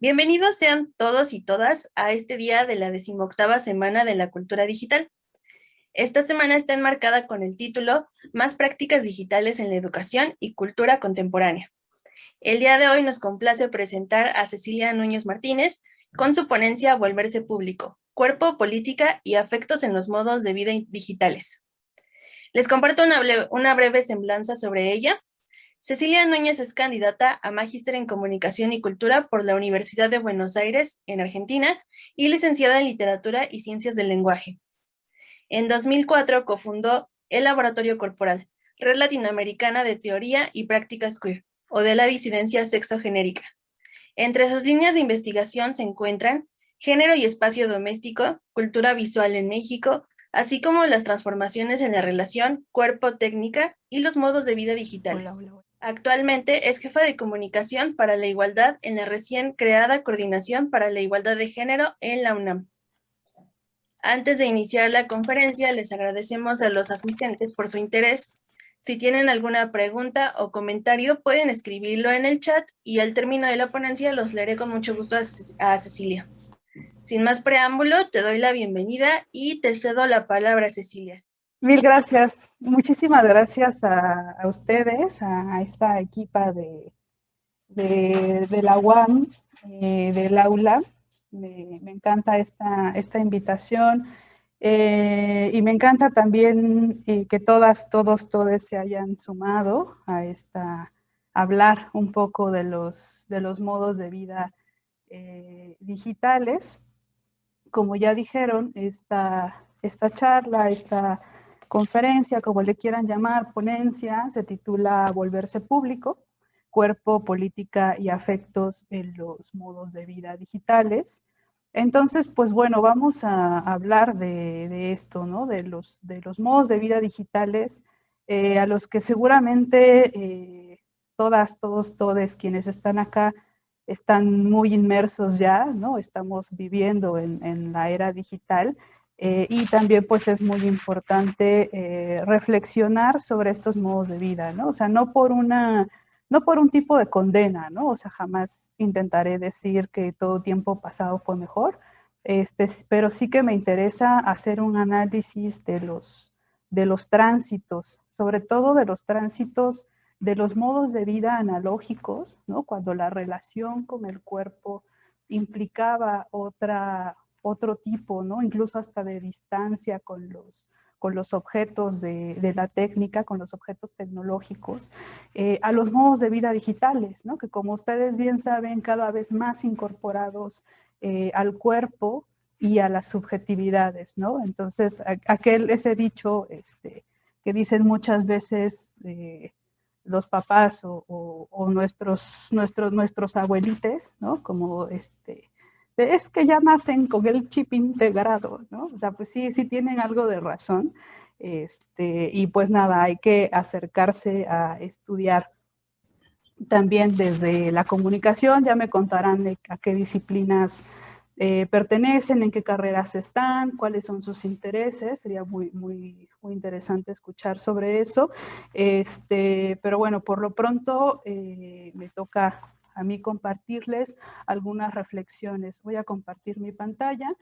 Bienvenidos sean todos y todas a este día de la 18ª Semana de la Cultura Digital. Esta semana está enmarcada con el título Más prácticas digitales en la educación y cultura contemporánea. El día de hoy nos complace presentar a Cecilia Núñez Martínez con su ponencia Volverse Público, Cuerpo, Política y Afectos en los Modos de Vida Digitales. Les comparto una breve semblanza sobre ella. Cecilia Núñez es candidata a Magíster en Comunicación y Cultura por la Universidad de Buenos Aires, en Argentina, y licenciada en Literatura y Ciencias del Lenguaje. En 2004 cofundó el Laboratorio Corporal, Red Latinoamericana de Teoría y Prácticas Queer, o de la disidencia sexogenérica. Entre sus líneas de investigación se encuentran género y espacio doméstico, cultura visual en México, así como las transformaciones en la relación cuerpo-técnica y los modos de vida digitales. Hola. Actualmente es jefa de comunicación para la igualdad en la recién creada Coordinación para la Igualdad de Género en la UNAM. Antes de iniciar la conferencia, les agradecemos a los asistentes por su interés. Si tienen alguna pregunta o comentario, pueden escribirlo en el chat y al término de la ponencia los leeré con mucho gusto a Cecilia. Sin más preámbulo, te doy la bienvenida y te cedo la palabra, Cecilia. Mil gracias. Muchísimas gracias a ustedes, a esta equipa de la UAM, del aula. Me encanta esta invitación y me encanta también que todas, todos se hayan sumado a hablar un poco de los modos de vida digitales. Como ya dijeron, esta charla, esta conferencia, como le quieran llamar, ponencia, se titula Volverse Público, Cuerpo, Política y Afectos en los Modos de Vida Digitales. Entonces, pues bueno, vamos a hablar de esto, ¿no? De los modos de vida digitales a los que seguramente todas, todos, todes quienes están acá están muy inmersos ya, ¿no? Estamos viviendo en la era digital y también pues es muy importante reflexionar sobre estos modos de vida, ¿no? O sea, no por un tipo de condena, ¿no? O sea, jamás intentaré decir que todo tiempo pasado fue mejor, pero sí que me interesa hacer un análisis de los tránsitos, sobre todo de los tránsitos de los modos de vida analógicos, ¿no? Cuando la relación con el cuerpo implicaba otro tipo, ¿no? Incluso hasta de distancia con los objetos de la técnica, con los objetos tecnológicos, a los modos de vida digitales, ¿no? Que como ustedes bien saben, cada vez más incorporados al cuerpo y a las subjetividades, ¿no? Entonces, ese dicho que dicen muchas veces los papás o nuestros abuelites, ¿no? Como es que ya nacen con el chip integrado, ¿no? O sea, pues sí tienen algo de razón. Y pues nada, hay que acercarse a estudiar también desde la comunicación. Ya me contarán a qué disciplinas pertenecen, en qué carreras están, cuáles son sus intereses. Sería muy, muy, muy interesante escuchar sobre eso. Pero bueno, por lo pronto me toca a mí compartirles algunas reflexiones. Voy a compartir mi pantalla.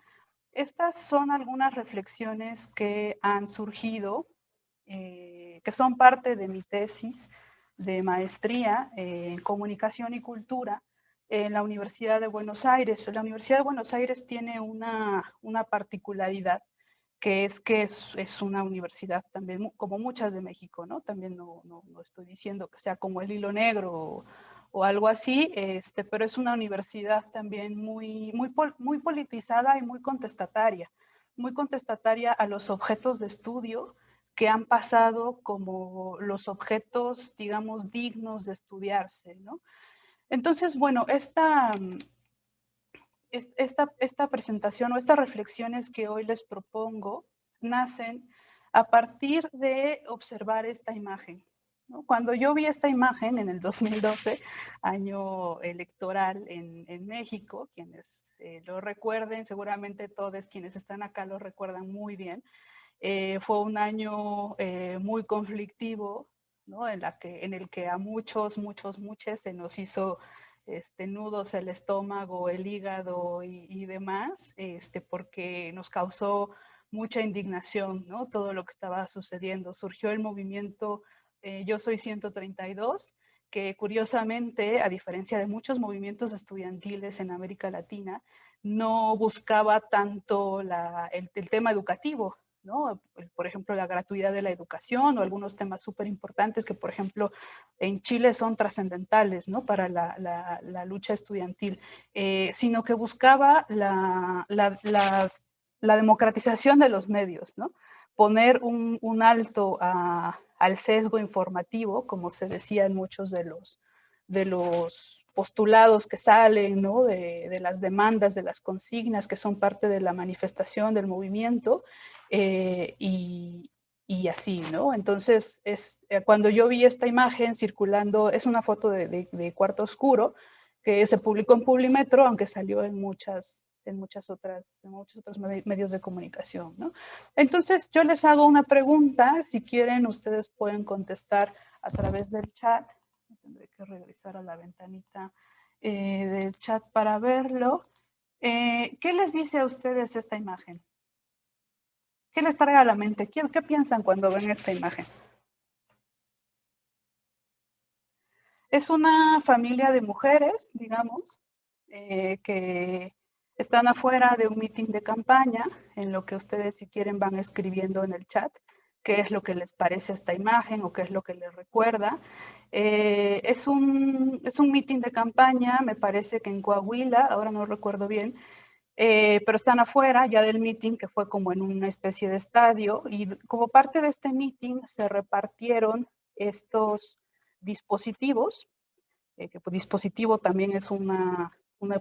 Estas son algunas reflexiones que han surgido, que son parte de mi tesis de maestría en comunicación y cultura en la Universidad de Buenos Aires. La Universidad de Buenos Aires tiene una particularidad, que es una universidad también, como muchas de México, ¿no? También no estoy diciendo que sea como el hilo negro o algo así, pero es una universidad también muy politizada y muy contestataria a los objetos de estudio que han pasado como los objetos, digamos, dignos de estudiarse, ¿no? Entonces, bueno, esta presentación o estas reflexiones que hoy les propongo nacen a partir de observar esta imagen, ¿no? Cuando yo vi esta imagen en el 2012, año electoral en México, quienes lo recuerden, seguramente todos quienes están acá lo recuerdan muy bien, fue un año muy conflictivo, ¿no? En el que a muchos se nos hizo nudos el estómago, el hígado y demás, porque nos causó mucha indignación, ¿no? Todo lo que estaba sucediendo. Surgió el movimiento Yo Soy 132, que curiosamente, a diferencia de muchos movimientos estudiantiles en América Latina, no buscaba tanto el tema educativo, ¿no? Por ejemplo, la gratuidad de la educación o algunos temas súper importantes que, por ejemplo, en Chile son trascendentales, ¿no? Para la lucha estudiantil, sino que buscaba la democratización de los medios, ¿no? Poner un alto al sesgo informativo, como se decía en muchos de los postulados que salen, ¿no? De las demandas, de las consignas que son parte de la manifestación del movimiento, y así, ¿no? Entonces, cuando yo vi esta imagen circulando, es una foto de Cuarto Oscuro, que se publicó en Publimetro, aunque salió en muchos otros medios de comunicación, ¿no? Entonces, yo les hago una pregunta, si quieren, ustedes pueden contestar a través del chat. Tendré que regresar a la ventanita del chat para verlo. ¿Qué les dice a ustedes esta imagen? ¿Qué les trae a la mente? ¿Qué piensan cuando ven esta imagen? Es una familia de mujeres, digamos, que están afuera de un mitin de campaña, en lo que ustedes, si quieren, van escribiendo en el chat qué es lo que les parece esta imagen o qué es lo que les recuerda. Es un mitin de campaña, me parece que en Coahuila, ahora no recuerdo bien, pero están afuera ya del meeting, que fue como en una especie de estadio, y como parte de este meeting se repartieron estos dispositivos, que pues, dispositivo también es una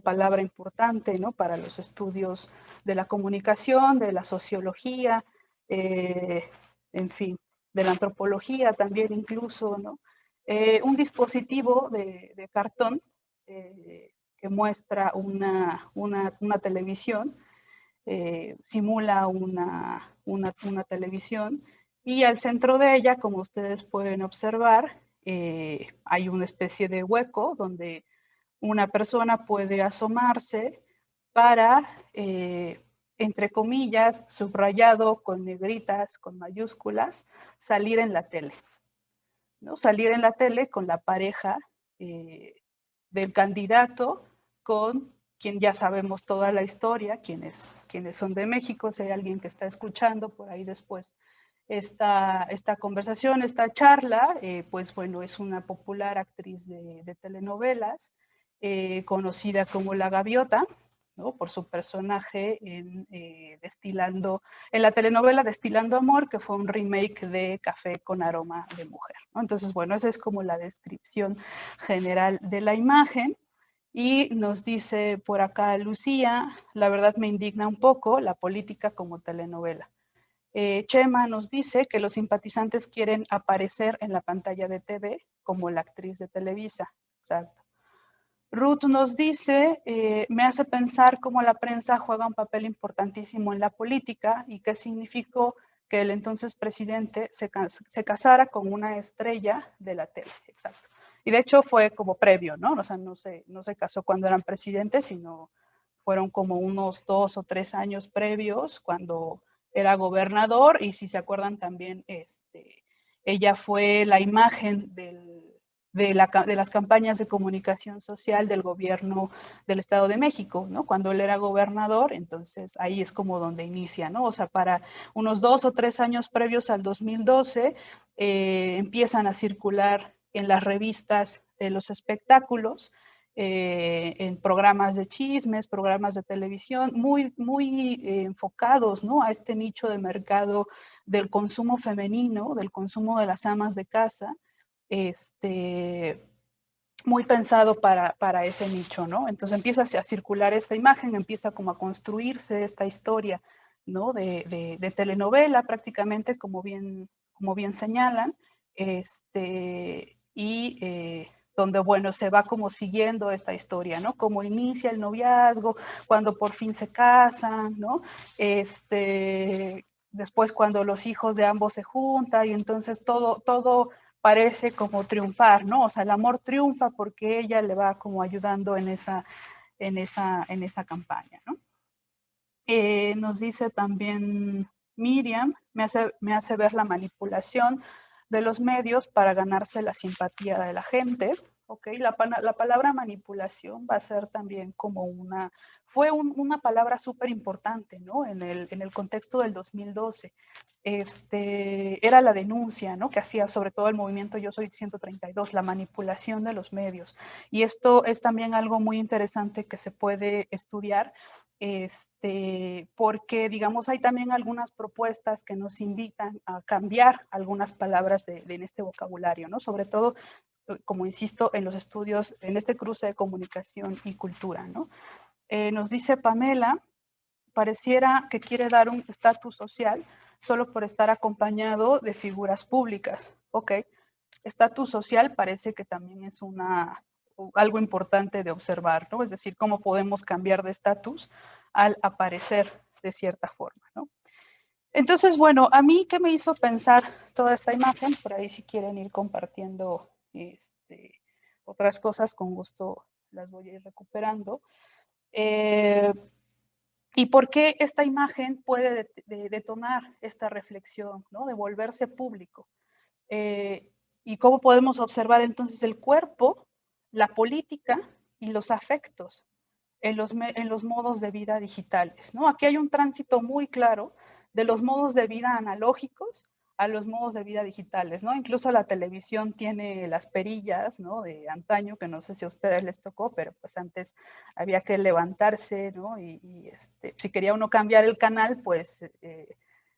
palabra importante, ¿no? Para los estudios de la comunicación, de la sociología, en fin, de la antropología también incluso, ¿no? Un dispositivo de cartón que muestra una televisión, simula una televisión, y al centro de ella, como ustedes pueden observar, hay una especie de hueco donde una persona puede asomarse para, entre comillas, subrayado con negritas, con mayúsculas, salir en la tele, ¿no? Salir en la tele con la pareja del candidato, con quien ya sabemos toda la historia, quienes son de México, si hay alguien que está escuchando por ahí después esta conversación, esta charla, pues bueno, es una popular actriz de telenovelas, conocida como La Gaviota, ¿no? Por su personaje en la telenovela Destilando Amor, que fue un remake de Café con aroma de mujer, ¿no? Entonces, bueno, esa es como la descripción general de la imagen. Y nos dice por acá Lucía, la verdad me indigna un poco la política como telenovela. Chema nos dice que los simpatizantes quieren aparecer en la pantalla de TV como la actriz de Televisa. Exacto. Ruth nos dice, me hace pensar cómo la prensa juega un papel importantísimo en la política y qué significó que el entonces presidente se casara con una estrella de la tele. Exacto. Y de hecho fue como previo, ¿no? O sea, no se casó cuando eran presidentes, sino fueron como unos 2 o 3 años previos cuando era gobernador, y si se acuerdan también, ella fue la imagen de las campañas de comunicación social del gobierno del Estado de México, ¿no? Cuando él era gobernador, entonces ahí es como donde inicia, ¿no? O sea, para unos 2 o 3 años previos al 2012, empiezan a circular en las revistas de los espectáculos, en programas de chismes, programas de televisión, muy, muy enfocados, ¿no? A este nicho de mercado del consumo femenino, del consumo de las amas de casa, muy pensado para ese nicho, ¿no? Entonces empieza a circular esta imagen, empieza como a construirse esta historia, ¿no? De telenovela prácticamente, como bien señalan, y donde, bueno, se va como siguiendo esta historia, ¿no? Cómo inicia el noviazgo, cuando por fin se casan, ¿no? Después cuando los hijos de ambos se juntan, y entonces todo parece como triunfar, ¿no? O sea, el amor triunfa porque ella le va como ayudando en esa campaña, ¿no? Nos dice también Miriam, me hace ver la manipulación de los medios para ganarse la simpatía de la gente. Okay, la palabra manipulación va a ser también como una palabra súper importante, ¿no? En el contexto del 2012. Era la denuncia, ¿no? Que hacía sobre todo el movimiento Yo Soy 132, la manipulación de los medios. Y esto es también algo muy interesante que se puede estudiar, porque, digamos, hay también algunas propuestas que nos invitan a cambiar algunas palabras en este vocabulario, ¿no? Sobre todo, como insisto, en los estudios, en este cruce de comunicación y cultura, ¿no? Nos dice Pamela, pareciera que quiere dar un estatus social solo por estar acompañado de figuras públicas. Ok, estatus social parece que también es algo importante de observar, ¿no? Es decir, cómo podemos cambiar de estatus al aparecer de cierta forma, ¿no? Entonces, bueno, a mí, ¿qué me hizo pensar toda esta imagen? Por ahí si quieren ir compartiendo otras cosas, con gusto las voy a ir recuperando. ¿Y por qué esta imagen puede detonar esta reflexión, ¿no? De volverse público? ¿Y cómo podemos observar entonces el cuerpo, la política y los afectos en los modos de vida digitales, ¿no? Aquí hay un tránsito muy claro de los modos de vida analógicos a los modos de vida digitales, ¿no? Incluso la televisión tiene las perillas, ¿no? De antaño, que no sé si a ustedes les tocó, pero pues antes había que levantarse, ¿no? Si quería uno cambiar el canal, pues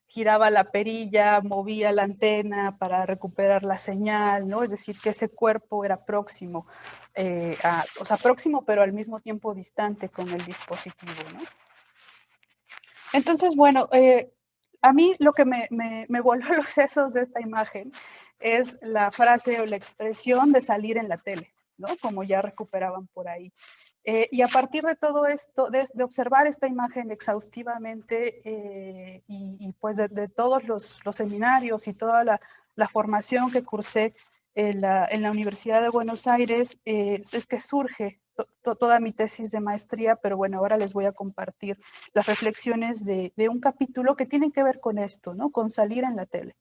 giraba la perilla, movía la antena para recuperar la señal, ¿no? Es decir, que ese cuerpo era próximo, o sea, próximo, pero al mismo tiempo distante con el dispositivo, ¿no? Entonces, bueno, a mí lo que me voló los sesos de esta imagen es la frase o la expresión de salir en la tele, ¿no? Como ya recuperaban por ahí. Y a partir de todo esto, de observar esta imagen exhaustivamente y pues de todos los seminarios y toda la formación que cursé en la Universidad de Buenos Aires, es que surge toda mi tesis de maestría, pero bueno, ahora les voy a compartir las reflexiones de un capítulo que tienen que ver con esto, ¿no? Con salir en la tele.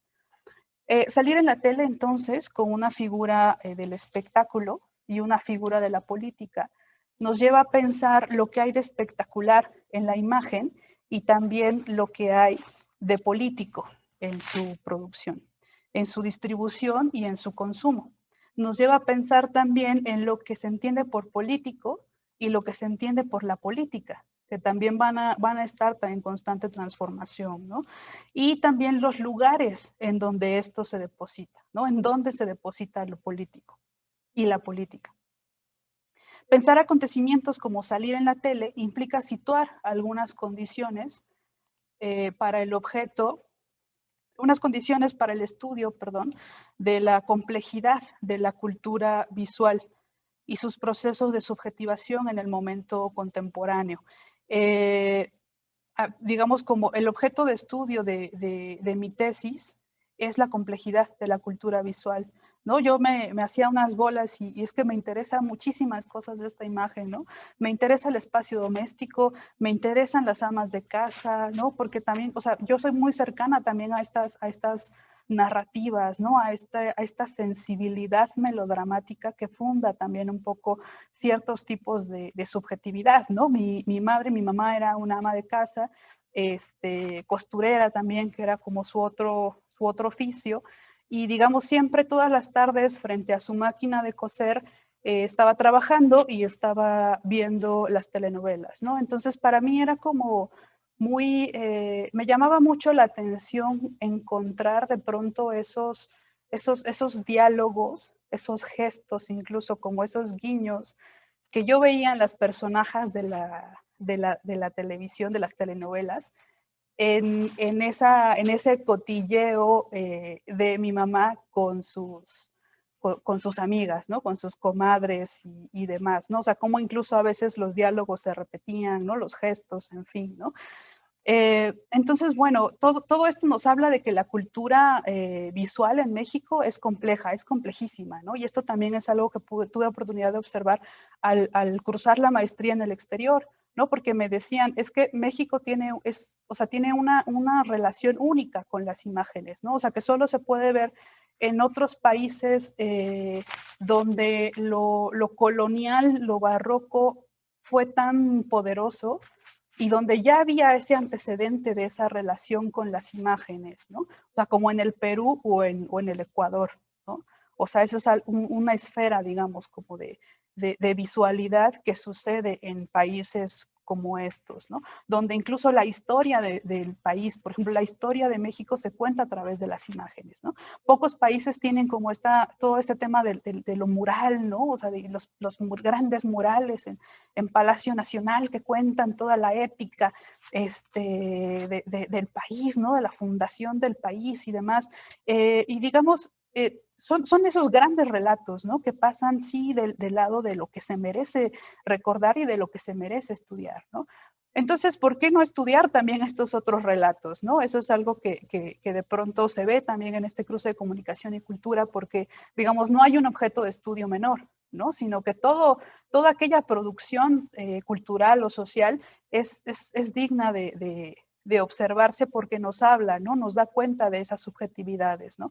Salir en la tele entonces con una figura del espectáculo y una figura de la política nos lleva a pensar lo que hay de espectacular en la imagen y también lo que hay de político en su producción, en su distribución y en su consumo. Nos lleva a pensar también en lo que se entiende por político y lo que se entiende por la política, que también van a estar en constante transformación, ¿no? Y también los lugares en donde esto se deposita, ¿no? En donde se deposita lo político y la política. Pensar acontecimientos como salir en la tele implica situar algunas condiciones para el objeto, unas condiciones para el estudio, perdón, de la complejidad de la cultura visual y sus procesos de subjetivación en el momento contemporáneo. Digamos, como el objeto de estudio de mi tesis es la complejidad de la cultura visual, ¿no? Yo me hacía unas bolas y es que me interesan muchísimas cosas de esta imagen, ¿no? Me interesa el espacio doméstico, me interesan las amas de casa, ¿no? Porque también, o sea, yo soy muy cercana también a estas narrativas, ¿no? A esta sensibilidad melodramática que funda también un poco ciertos tipos de subjetividad, ¿no? Mi madre, mi mamá era una ama de casa, costurera también, que era como su otro oficio, y digamos siempre todas las tardes frente a su máquina de coser estaba trabajando y estaba viendo las telenovelas, ¿no? Entonces para mí era como me llamaba mucho la atención encontrar de pronto esos diálogos, esos gestos, incluso como esos guiños que yo veía en las personajes de la televisión, de las telenovelas, en ese cotilleo de mi mamá con sus amigas, ¿no? Con sus comadres y demás, ¿no? O sea, cómo incluso a veces los diálogos se repetían, ¿no? Los gestos, en fin, ¿no? Entonces, bueno, todo esto nos habla de que la cultura visual en México es compleja, es complejísima, ¿no? Y esto también es algo que tuve oportunidad de observar al cruzar la maestría en el exterior, ¿no? Porque me decían, es que México tiene, tiene una relación única con las imágenes, ¿no? O sea, que solo se puede ver en otros países donde lo colonial, lo barroco fue tan poderoso y donde ya había ese antecedente de esa relación con las imágenes, ¿no? O sea, como en el Perú o en el Ecuador, ¿no? O sea, esa es una esfera, digamos, como de visualidad que sucede en países como estos, ¿no? Donde incluso la historia del país, por ejemplo, la historia de México se cuenta a través de las imágenes, ¿no? Pocos países tienen como todo este tema de lo mural, ¿no? O sea, de los grandes murales en Palacio Nacional que cuentan toda la épica del país, ¿no? De la fundación del país y demás. Y digamos, son esos grandes relatos, ¿no? Que pasan, sí, del lado de lo que se merece recordar y de lo que se merece estudiar, ¿no? Entonces, ¿por qué no estudiar también estos otros relatos, ¿no? Eso es algo que de pronto se ve también en este cruce de comunicación y cultura, porque, digamos, no hay un objeto de estudio menor, ¿no? Sino que toda aquella producción cultural o social es digna de observarse porque nos habla, ¿no? Nos da cuenta de esas subjetividades, ¿no?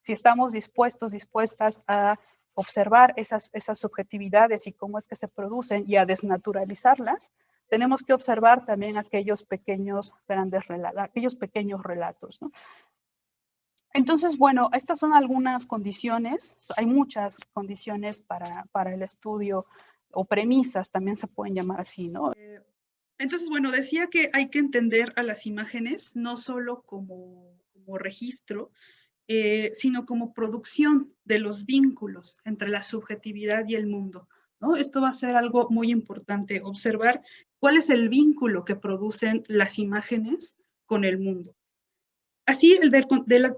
Si estamos dispuestas a observar esas subjetividades y cómo es que se producen y a desnaturalizarlas, tenemos que observar también aquellos pequeños relatos, ¿no? Entonces, bueno, estas son algunas condiciones, hay muchas condiciones para el estudio, o premisas, también se pueden llamar así, ¿no? Entonces, bueno, decía que hay que entender a las imágenes no solo como registro, sino como producción de los vínculos entre la subjetividad y el mundo, ¿no? Esto va a ser algo muy importante, observar cuál es el vínculo que producen las imágenes con el mundo. Así,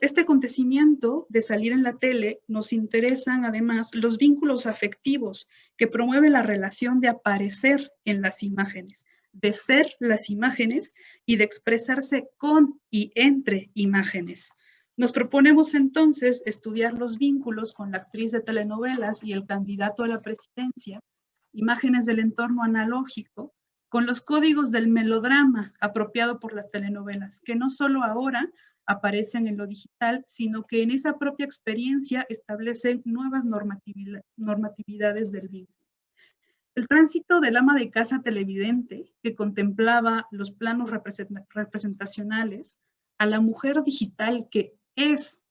este acontecimiento de salir en la tele, nos interesan además los vínculos afectivos que promueve la relación de aparecer en las imágenes, de ser las imágenes y de expresarse con y entre imágenes. Nos proponemos entonces estudiar los vínculos con la actriz de telenovelas y el candidato a la presidencia, imágenes del entorno analógico, con los códigos del melodrama apropiado por las telenovelas, que no solo ahora aparecen en lo digital, sino que en esa propia experiencia establecen nuevas normatividades del vínculo. El tránsito del ama de casa televidente, que contemplaba los planos representacionales, a la mujer digital que es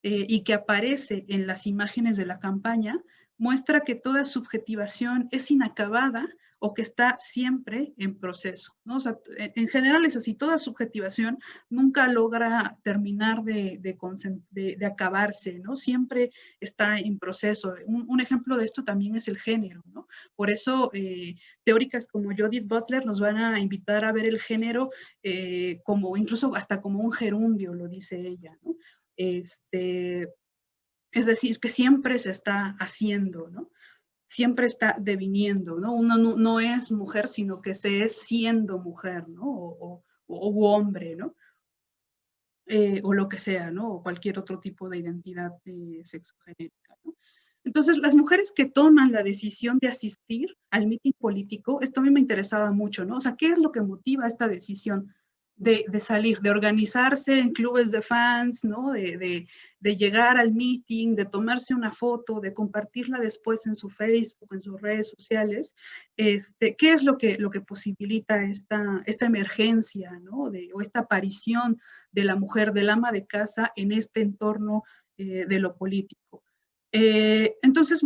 y que aparece en las imágenes de la campaña, muestra que toda subjetivación es inacabada o que está siempre en proceso, ¿no? O sea, en general es así, toda subjetivación nunca logra terminar de acabarse, ¿no? Siempre está en proceso. Un ejemplo de esto también es el género, ¿no? Por eso teóricas como Judith Butler nos van a invitar a ver el género como incluso hasta como un gerundio, lo dice ella, ¿no? Es decir, que siempre se está haciendo, ¿no? Siempre está deviniendo, ¿no? Uno no es mujer, sino que se es siendo mujer, ¿no? O hombre, ¿no? O lo que sea, ¿no? O cualquier otro tipo de identidad sexogenérica, ¿no? Entonces, las mujeres que toman la decisión de asistir al mitin político, esto a mí me interesaba mucho, ¿no? O sea, ¿qué es lo que motiva esta decisión de salir, de organizarse en clubes de fans, ¿no? De llegar al meeting, de tomarse una foto, de compartirla después en su Facebook, en sus redes sociales? ¿Qué es lo que posibilita esta emergencia, ¿no? O esta aparición de la mujer, del ama de casa en este entorno de lo político? Entonces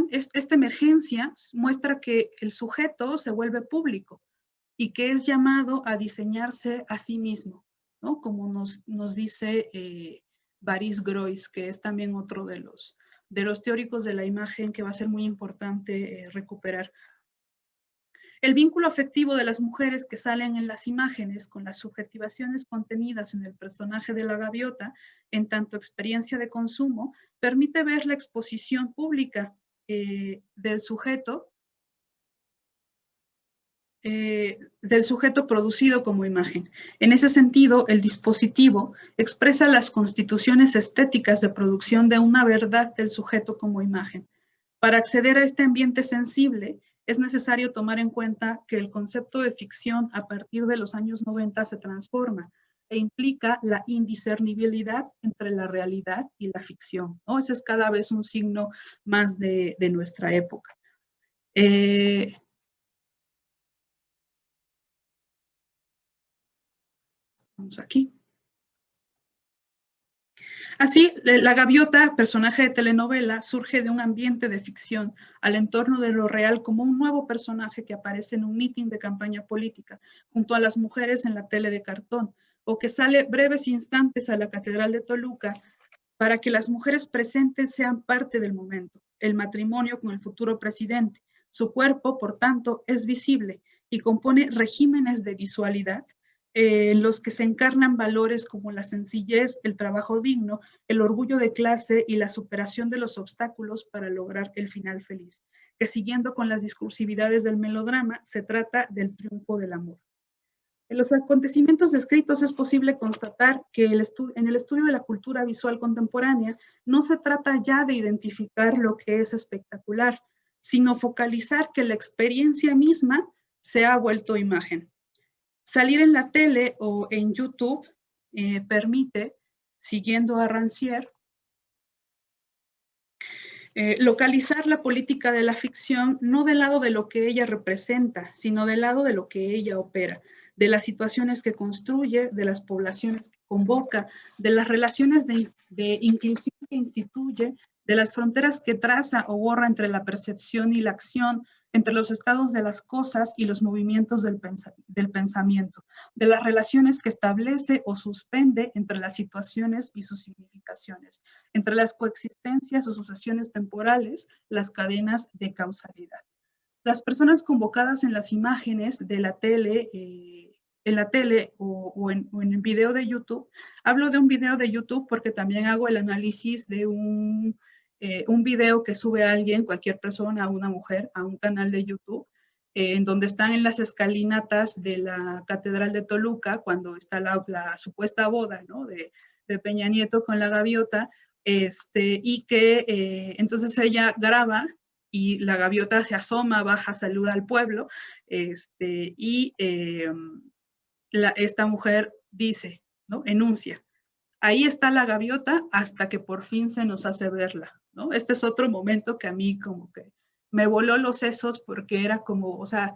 esta emergencia muestra que el sujeto se vuelve público y que es llamado a diseñarse a sí mismo, ¿no? Como nos dice Baris Groys, que es también otro de los teóricos de la imagen que va a ser muy importante recuperar. El vínculo afectivo de las mujeres que salen en las imágenes con las subjetivaciones contenidas en el personaje de la gaviota, en tanto experiencia de consumo, permite ver la exposición pública del sujeto del sujeto producido como imagen. En ese sentido, el dispositivo expresa las constituciones estéticas de producción de una verdad del sujeto como imagen. Para acceder a este ambiente sensible, es necesario tomar en cuenta que el concepto de ficción a partir de los años 90 se transforma e implica la indiscernibilidad entre la realidad y la ficción, ¿no? Ese es cada vez un signo más de nuestra época. Vamos aquí. Así, la gaviota, personaje de telenovela, surge de un ambiente de ficción al entorno de lo real como un nuevo personaje que aparece en un mitin de campaña política junto a las mujeres en la tele de cartón, o que sale breves instantes a la Catedral de Toluca para que las mujeres presentes sean parte del momento, el matrimonio con el futuro presidente. Su cuerpo, por tanto, es visible y compone regímenes de visualidad en los que se encarnan valores como la sencillez, el trabajo digno, el orgullo de clase y la superación de los obstáculos para lograr el final feliz, que siguiendo con las discursividades del melodrama, se trata del triunfo del amor. En los acontecimientos descritos es posible constatar que en el estudio de la cultura visual contemporánea no se trata ya de identificar lo que es espectacular, sino focalizar que la experiencia misma se ha vuelto imagen. Salir en la tele o en YouTube permite, siguiendo a Rancière, localizar la política de la ficción no del lado de lo que ella representa, sino del lado de lo que ella opera, de las situaciones que construye, de las poblaciones que convoca, de las relaciones de inclusión que instituye, de las fronteras que traza o borra entre la percepción y la acción, entre los estados de las cosas y los movimientos del pensamiento, de las relaciones que establece o suspende entre las situaciones y sus significaciones, entre las coexistencias o sucesiones temporales, las cadenas de causalidad. Las personas convocadas en las imágenes de la tele, en la tele o en el video de YouTube, hablo de un video de YouTube porque también hago el análisis de un video que sube a alguien, cualquier persona, una mujer, a un canal de YouTube, en donde están en las escalinatas de la Catedral de Toluca, cuando está la supuesta boda, ¿no?, de Peña Nieto con la gaviota, y que entonces ella graba y la gaviota se asoma, baja, saluda al pueblo, y esta mujer dice, ¿no?, enuncia: ahí está la gaviota hasta que por fin se nos hace verla, ¿no? Este es otro momento que a mí como que me voló los sesos porque era como, o sea,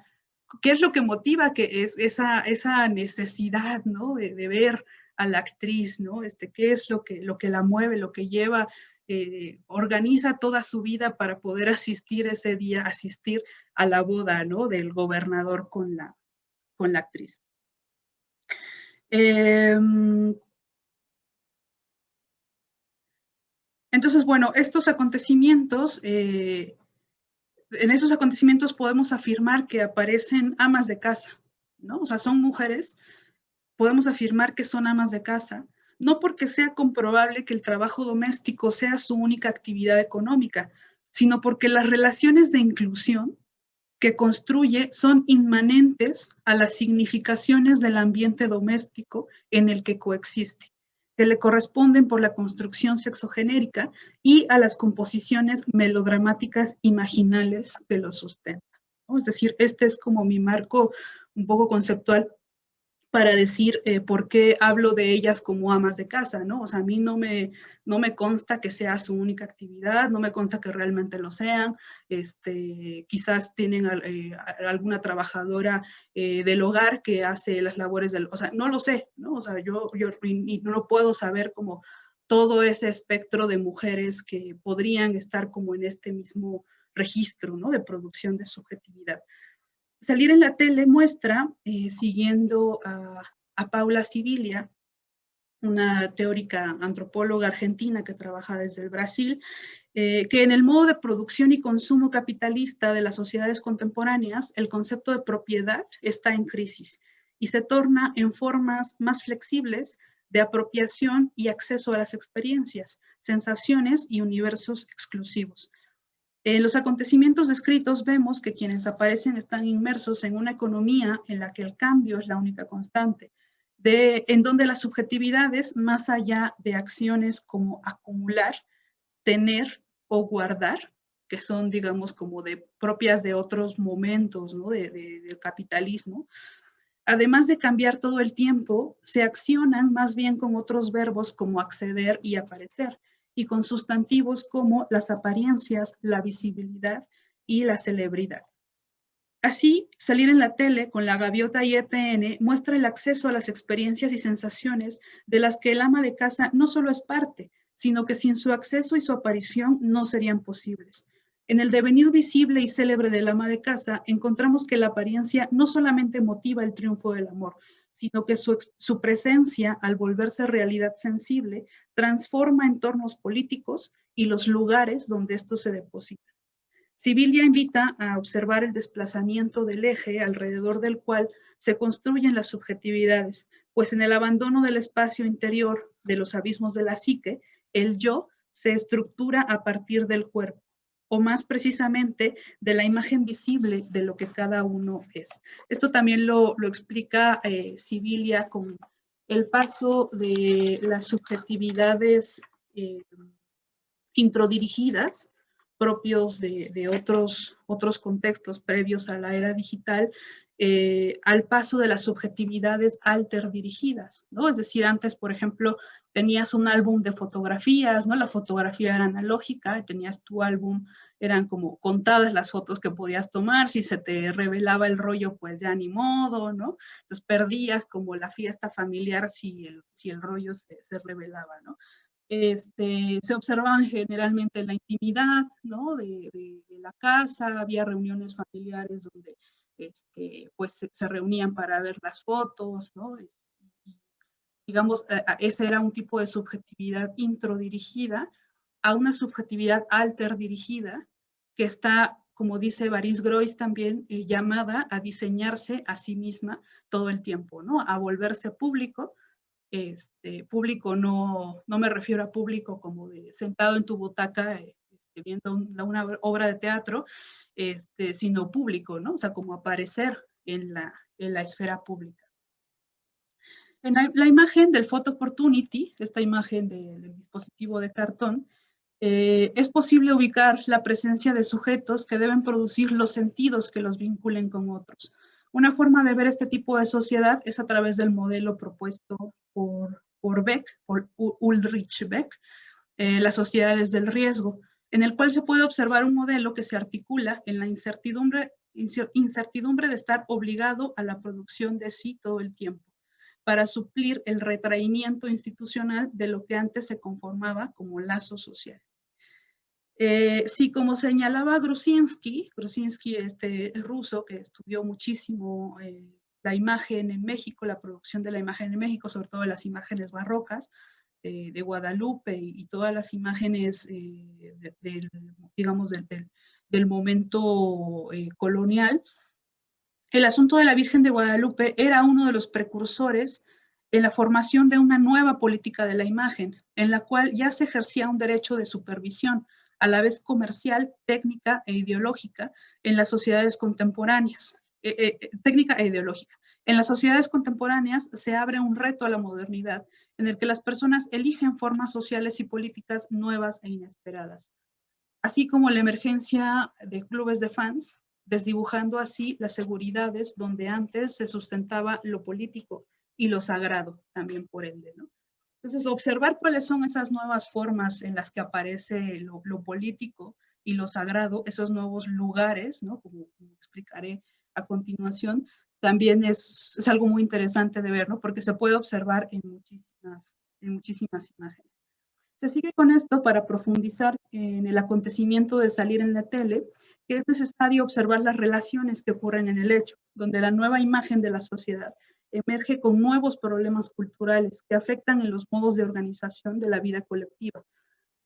¿qué es lo que motiva que es esa necesidad, ¿no?, de ver a la actriz, ¿no? ¿Qué es lo que la mueve, lo que lleva, organiza toda su vida para poder asistir ese día, asistir a la boda, ¿no?, del gobernador con la actriz? Entonces, bueno, estos acontecimientos, en esos acontecimientos podemos afirmar que aparecen amas de casa, ¿no? O sea, son mujeres, podemos afirmar que son amas de casa, no porque sea comprobable que el trabajo doméstico sea su única actividad económica, sino porque las relaciones de inclusión que construye son inmanentes a las significaciones del ambiente doméstico en el que coexiste, que le corresponden por la construcción sexogenérica y a las composiciones melodramáticas imaginales que lo sustentan, ¿no? Es decir, este es como mi marco un poco conceptual para decir por qué hablo de ellas como amas de casa, ¿no? O sea, a mí no me consta que sea su única actividad, no me consta que realmente lo sean, quizás tienen alguna trabajadora del hogar que hace las labores o sea, no lo sé, ¿no? O sea, yo no puedo saber como todo ese espectro de mujeres que podrían estar como en este mismo registro, ¿no?, de producción de subjetividad. Salir en la tele muestra, siguiendo a Paula Sibilia, una teórica antropóloga argentina que trabaja desde el Brasil, que en el modo de producción y consumo capitalista de las sociedades contemporáneas, el concepto de propiedad está en crisis y se torna en formas más flexibles de apropiación y acceso a las experiencias, sensaciones y universos exclusivos. En los acontecimientos descritos vemos que quienes aparecen están inmersos en una economía en la que el cambio es la única constante, en donde las subjetividades, más allá de acciones como acumular, tener o guardar, que son, digamos, como propias de otros momentos, ¿no? Del capitalismo, además de cambiar todo el tiempo, se accionan más bien con otros verbos como acceder y aparecer, y con sustantivos como las apariencias, la visibilidad y la celebridad. Así, salir en la tele con la gaviota y EPN muestra el acceso a las experiencias y sensaciones de las que el ama de casa no solo es parte, sino que sin su acceso y su aparición no serían posibles. En el devenir visible y célebre del ama de casa, encontramos que la apariencia no solamente motiva el triunfo del amor, sino que su presencia, al volverse realidad sensible, transforma entornos políticos y los lugares donde estos se depositan. Sibilia invita a observar el desplazamiento del eje alrededor del cual se construyen las subjetividades, pues en el abandono del espacio interior de los abismos de la psique, el yo se estructura a partir del cuerpo, o más precisamente de la imagen visible de lo que cada uno es. Esto también lo explica Sibilia con el paso de las subjetividades introdirigidas, propios de otros contextos previos a la era digital, al paso de las subjetividades alterdirigidas, ¿no? Es decir, antes, por ejemplo, tenías un álbum de fotografías, ¿no? La fotografía era analógica, tenías tu álbum, eran como contadas las fotos que podías tomar, si se te revelaba el rollo, pues ya ni modo, ¿no? Entonces perdías como la fiesta familiar si el rollo se revelaba, ¿no? Se observaban generalmente en la intimidad, ¿no? de la casa, había reuniones familiares donde pues se reunían para ver las fotos, ¿no? Digamos, ese era un tipo de subjetividad introdirigida a una subjetividad alterdirigida que está, como dice Baris Groys también, llamada a diseñarse a sí misma todo el tiempo, ¿no? A volverse público. Público no me refiero a público como de sentado en tu butaca viendo una obra de teatro, sino público, ¿no? O sea, como aparecer en la esfera pública. En la imagen del Photo Opportunity, esta imagen del dispositivo de cartón, es posible ubicar la presencia de sujetos que deben producir los sentidos que los vinculen con otros. Una forma de ver este tipo de sociedad es a través del modelo propuesto por Beck, por Ulrich Beck, las sociedades del riesgo, en el cual se puede observar un modelo que se articula en la incertidumbre de estar obligado a la producción de sí todo el tiempo, para suplir el retraimiento institucional de lo que antes se conformaba como lazo social. Sí, como señalaba Gruzinski, ruso que estudió muchísimo la imagen en México, la producción de la imagen en México, sobre todo las imágenes barrocas de Guadalupe y todas las imágenes, digamos, del momento colonial. El asunto de la Virgen de Guadalupe era uno de los precursores en la formación de una nueva política de la imagen, en la cual ya se ejercía un derecho de supervisión, a la vez comercial, técnica e ideológica, en las sociedades contemporáneas. Técnica e ideológica. En las sociedades contemporáneas se abre un reto a la modernidad, en el que las personas eligen formas sociales y políticas nuevas e inesperadas, así como la emergencia de clubes de fans, desdibujando así las seguridades donde antes se sustentaba lo político y lo sagrado también por ende, ¿no? Entonces, observar cuáles son esas nuevas formas en las que aparece lo político y lo sagrado, esos nuevos lugares, ¿no? Como explicaré a continuación, también es algo muy interesante de ver, ¿no? Porque se puede observar en muchísimas imágenes. Se sigue con esto para profundizar en el acontecimiento de salir en la tele, que es necesario observar las relaciones que ocurren en el hecho, donde la nueva imagen de la sociedad emerge con nuevos problemas culturales que afectan en los modos de organización de la vida colectiva.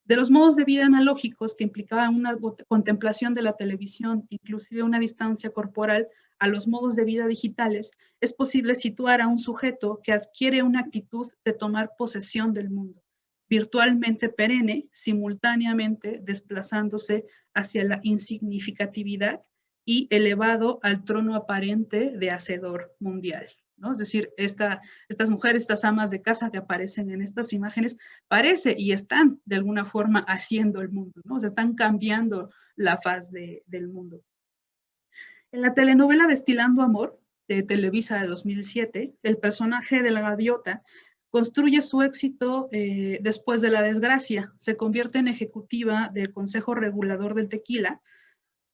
De los modos de vida analógicos que implicaban una contemplación de la televisión, inclusive una distancia corporal, a los modos de vida digitales, es posible situar a un sujeto que adquiere una actitud de tomar posesión del mundo. virtualmente perenne, simultáneamente desplazándose hacia la insignificatividad y elevado al trono aparente de hacedor mundial, ¿no? Es decir, estas mujeres, estas amas de casa que aparecen en estas imágenes, parece y están de alguna forma haciendo el mundo, ¿no? O sea, están cambiando la faz del mundo. En la telenovela Destilando Amor, de Televisa de 2007, el personaje de la gaviota construye su éxito después de la desgracia. Se convierte en ejecutiva del Consejo Regulador del Tequila,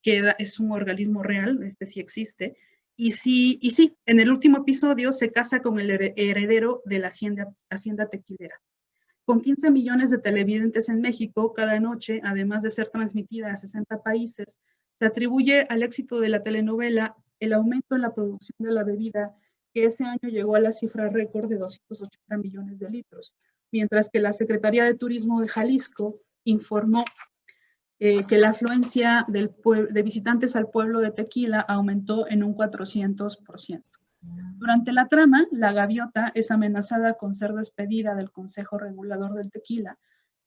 que es un organismo real, este sí existe, y sí, en el último episodio se casa con el heredero de la hacienda tequilera. Con 15 millones de televidentes en México cada noche, además de ser transmitida a 60 países, se atribuye al éxito de la telenovela el aumento en la producción de la bebida, que ese año llegó a la cifra récord de 280 millones de litros, mientras que la Secretaría de Turismo de Jalisco informó que la afluencia de visitantes al pueblo de Tequila aumentó en un 400%. Durante la trama, la gaviota es amenazada con ser despedida del Consejo Regulador del Tequila,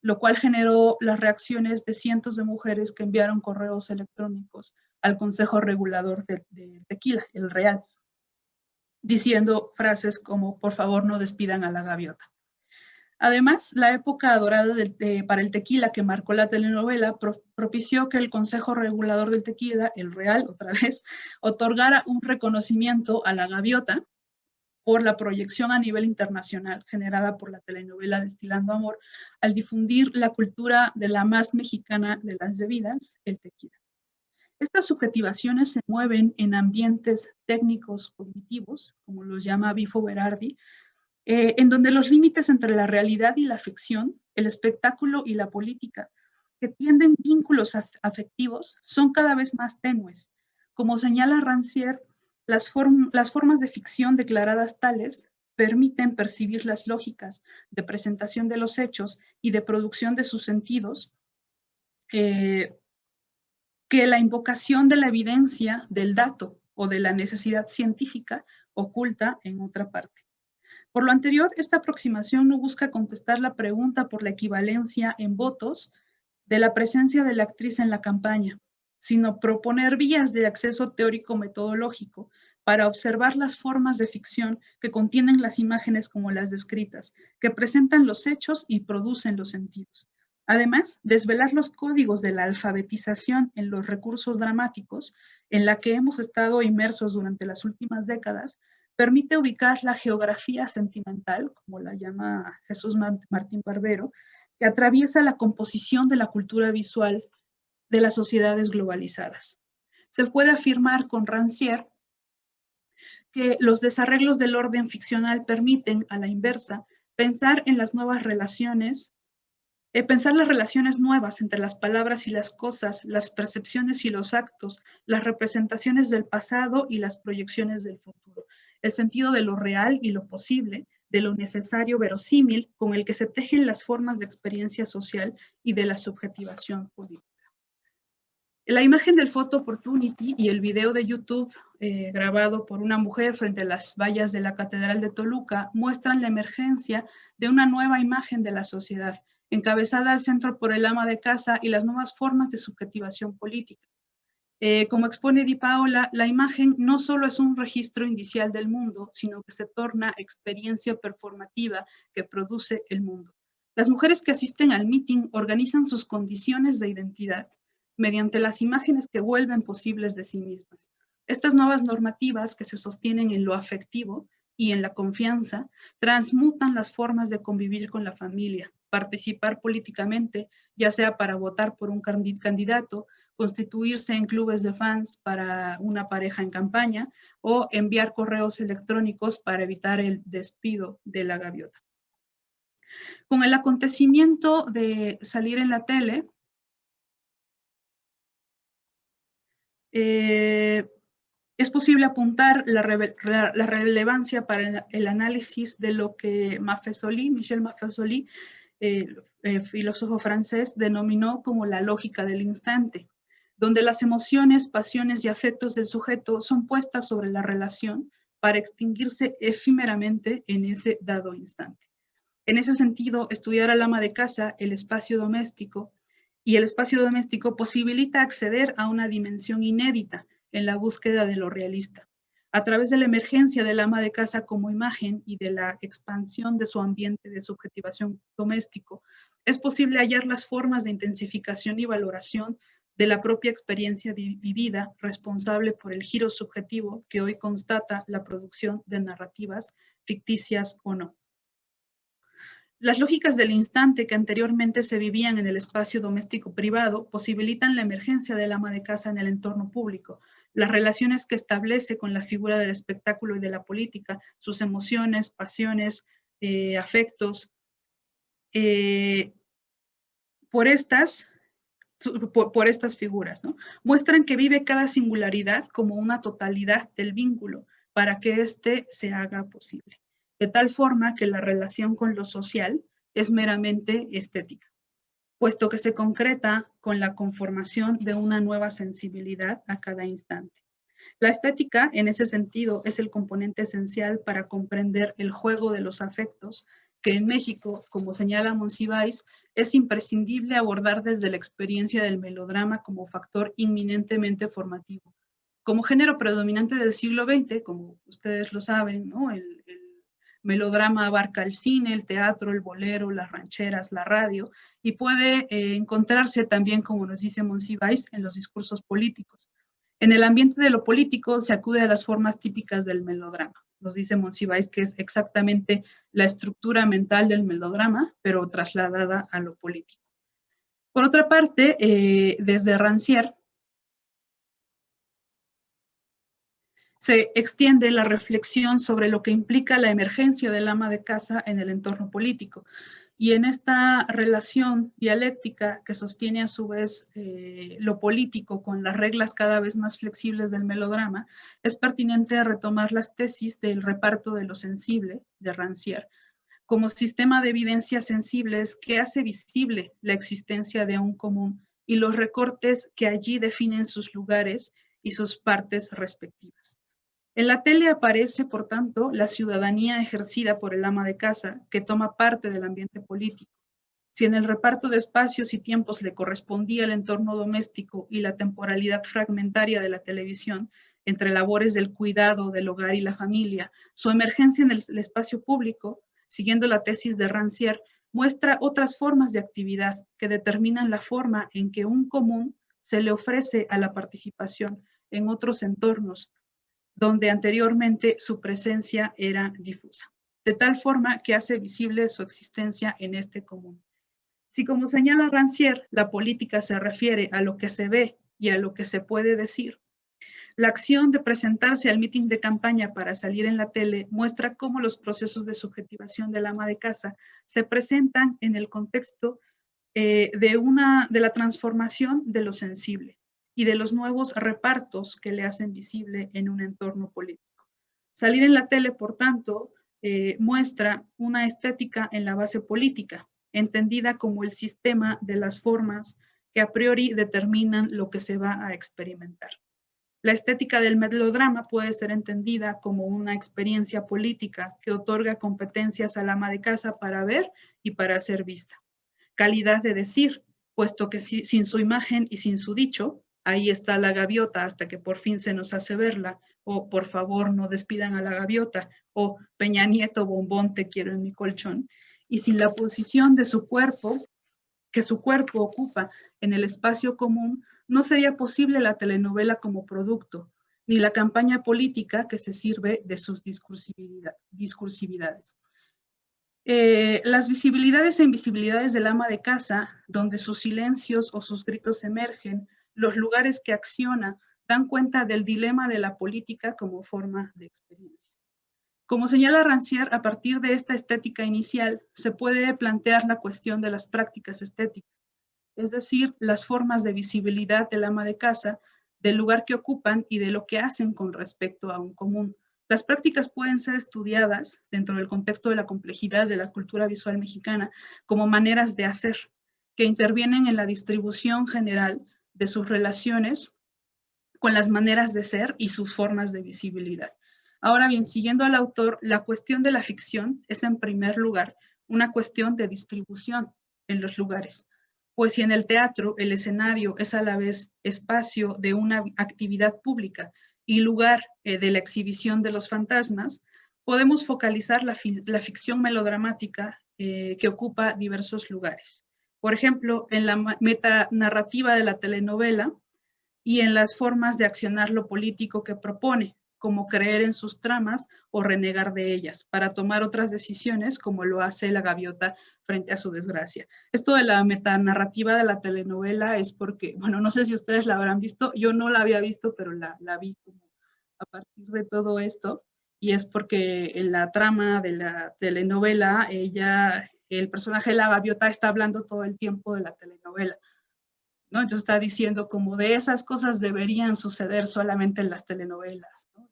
lo cual generó las reacciones de cientos de mujeres que enviaron correos electrónicos al Consejo Regulador del Tequila, el Real, diciendo frases como, por favor, no despidan a la gaviota. Además, la época dorada para el tequila que marcó la telenovela propició que el Consejo Regulador del Tequila, el Real, otra vez, otorgara un reconocimiento a la gaviota por la proyección a nivel internacional generada por la telenovela Destilando Amor, al difundir la cultura de la más mexicana de las bebidas, el tequila. Estas subjetivaciones se mueven en ambientes técnicos cognitivos, como los llama Bifo Berardi, en donde los límites entre la realidad y la ficción, el espectáculo y la política, que tienden vínculos afectivos, son cada vez más tenues. Como señala Rancière, las formas de ficción declaradas tales permiten percibir las lógicas de presentación de los hechos y de producción de sus sentidos, que la invocación de la evidencia, del dato o de la necesidad científica oculta en otra parte. Por lo anterior, esta aproximación no busca contestar la pregunta por la equivalencia en votos de la presencia de la actriz en la campaña, sino proponer vías de acceso teórico-metodológico para observar las formas de ficción que contienen las imágenes como las descritas, que presentan los hechos y producen los sentidos. Además, desvelar los códigos de la alfabetización en los recursos dramáticos en la que hemos estado inmersos durante las últimas décadas, permite ubicar la geografía sentimental, como la llama Jesús Martín Barbero, que atraviesa la composición de la cultura visual de las sociedades globalizadas. Se puede afirmar con Rancière que los desarreglos del orden ficcional permiten, a la inversa, pensar en las nuevas relaciones, pensar las relaciones nuevas entre las palabras y las cosas, las percepciones y los actos, las representaciones del pasado y las proyecciones del futuro, el sentido de lo real y lo posible, de lo necesario verosímil con el que se tejen las formas de experiencia social y de la subjetivación política. La imagen del Photo Opportunity y el video de YouTube grabado por una mujer frente a las vallas de la Catedral de Toluca muestran la emergencia de una nueva imagen de la sociedad, encabezada al centro por el ama de casa y las nuevas formas de subjetivación política. Como expone Di Paola, la imagen no solo es un registro indicial del mundo, sino que se torna experiencia performativa que produce el mundo. Las mujeres que asisten al meeting organizan sus condiciones de identidad mediante las imágenes que vuelven posibles de sí mismas. Estas nuevas normativas que se sostienen en lo afectivo y en la confianza transmutan las formas de convivir con la familia, participar políticamente, ya sea para votar por un candidato, constituirse en clubes de fans para una pareja en campaña o enviar correos electrónicos para evitar el despido de la gaviota. Con el acontecimiento de salir en la tele, es posible apuntar la relevancia para el análisis de lo que Michel Maffesoli, filósofo francés, denominó como la lógica del instante, donde las emociones, pasiones y afectos del sujeto son puestas sobre la relación para extinguirse efímeramente en ese dado instante. En ese sentido, estudiar al ama de casa, el espacio doméstico, y el espacio doméstico posibilita acceder a una dimensión inédita en la búsqueda de lo realista. A través de la emergencia del ama de casa como imagen y de la expansión de su ambiente de subjetivación doméstico, es posible hallar las formas de intensificación y valoración de la propia experiencia vivida, responsable por el giro subjetivo que hoy constata la producción de narrativas, ficticias o no. Las lógicas del instante que anteriormente se vivían en el espacio doméstico privado posibilitan la emergencia del ama de casa en el entorno público, las relaciones que establece con la figura del espectáculo y de la política, sus emociones, pasiones, afectos. Por estas figuras, ¿no? Muestran que vive cada singularidad como una totalidad del vínculo para que éste se haga posible, de tal forma que la relación con lo social es meramente estética, puesto que se concreta con la conformación de una nueva sensibilidad a cada instante. La estética, en ese sentido, es el componente esencial para comprender el juego de los afectos, que en México, como señala Monsiváis, es imprescindible abordar desde la experiencia del melodrama como factor inminentemente formativo. Como género predominante del siglo XX, como ustedes lo saben, ¿no? El melodrama abarca el cine, el teatro, el bolero, las rancheras, la radio, y puede encontrarse también, como nos dice Monsiváis, en los discursos políticos. En el ambiente de lo político se acude a las formas típicas del melodrama. Nos dice Monsiváis que es exactamente la estructura mental del melodrama, pero trasladada a lo político. Por otra parte, desde Rancière se extiende la reflexión sobre lo que implica la emergencia del ama de casa en el entorno político. Y en esta relación dialéctica que sostiene a su vez lo político con las reglas cada vez más flexibles del melodrama, es pertinente retomar las tesis del reparto de lo sensible de Rancière como sistema de evidencias sensibles que hace visible la existencia de un común y los recortes que allí definen sus lugares y sus partes respectivas. En la tele aparece, por tanto, la ciudadanía ejercida por el ama de casa, que toma parte del ambiente político. Si en el reparto de espacios y tiempos le correspondía el entorno doméstico y la temporalidad fragmentaria de la televisión, entre labores del cuidado, del hogar y la familia, su emergencia en el espacio público, siguiendo la tesis de Rancière, muestra otras formas de actividad que determinan la forma en que un común se le ofrece a la participación en otros entornos, donde anteriormente su presencia era difusa, de tal forma que hace visible su existencia en este común. Si, como señala Rancière, la política se refiere a lo que se ve y a lo que se puede decir, la acción de presentarse al mitin de campaña para salir en la tele muestra cómo los procesos de subjetivación del ama de casa se presentan en el contexto de la transformación de lo sensible y de los nuevos repartos que le hacen visible en un entorno político. Salir en la tele, por tanto, muestra una estética en la base política, entendida como el sistema de las formas que a priori determinan lo que se va a experimentar. La estética del melodrama puede ser entendida como una experiencia política que otorga competencias al ama de casa para ver y para ser vista. Calidad de decir, puesto que sin su imagen y sin su dicho, ahí está la gaviota hasta que por fin se nos hace verla, o por favor no despidan a la gaviota, o Peña Nieto bombón te quiero en mi colchón, y sin la posición de su cuerpo, que su cuerpo ocupa en el espacio común, no sería posible la telenovela como producto, ni la campaña política que se sirve de sus discursividades. Las visibilidades e invisibilidades del ama de casa, donde sus silencios o sus gritos emergen, los lugares que acciona, dan cuenta del dilema de la política como forma de experiencia. Como señala Rancière, a partir de esta estética inicial, se puede plantear la cuestión de las prácticas estéticas, es decir, las formas de visibilidad del ama de casa, del lugar que ocupan y de lo que hacen con respecto a un común. Las prácticas pueden ser estudiadas dentro del contexto de la complejidad de la cultura visual mexicana como maneras de hacer, que intervienen en la distribución general de sus relaciones con las maneras de ser y sus formas de visibilidad. Ahora bien, siguiendo al autor, la cuestión de la ficción es en primer lugar una cuestión de distribución en los lugares. Pues si en el teatro el escenario es a la vez espacio de una actividad pública y lugar de la exhibición de los fantasmas, podemos focalizar la ficción melodramática que ocupa diversos lugares. Por ejemplo, en la metanarrativa de la telenovela y en las formas de accionar lo político que propone, como creer en sus tramas o renegar de ellas, para tomar otras decisiones como lo hace la gaviota frente a su desgracia. Esto de la metanarrativa de la telenovela es porque, bueno, no sé si ustedes la habrán visto, yo no la había visto, pero la vi como a partir de todo esto, y es porque en la trama de la telenovela, el personaje de la gaviota está hablando todo el tiempo de la telenovela, ¿no? Entonces está diciendo como de esas cosas deberían suceder solamente en las telenovelas, ¿no?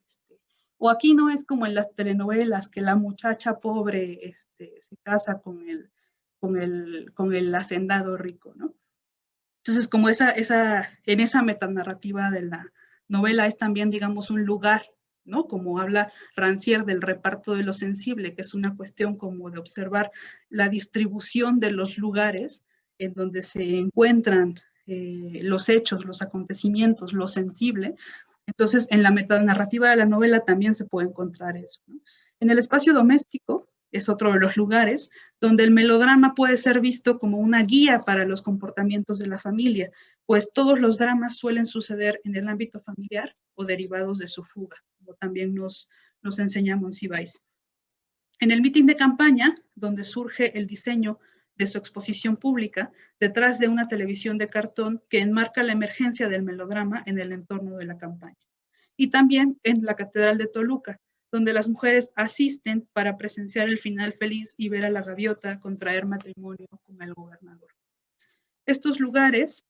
O aquí no es como en las telenovelas, que la muchacha pobre se casa con el hacendado rico, ¿no? Entonces, como en esa metanarrativa de la novela es también, digamos, un lugar, ¿no? Como habla Rancière del reparto de lo sensible, que es una cuestión como de observar la distribución de los lugares en donde se encuentran los hechos, los acontecimientos, lo sensible. Entonces, en la metanarrativa de la novela también se puede encontrar eso, ¿no? En el espacio doméstico es otro de los lugares donde el melodrama puede ser visto como una guía para los comportamientos de la familia, pues todos los dramas suelen suceder en el ámbito familiar o derivados de su fuga, como también nos enseña Monsiváis. En el mitin de campaña, donde surge el diseño de su exposición pública, detrás de una televisión de cartón que enmarca la emergencia del melodrama en el entorno de la campaña. Y también en la Catedral de Toluca, donde las mujeres asisten para presenciar el final feliz y ver a la gaviota contraer matrimonio con el gobernador. Estos lugares,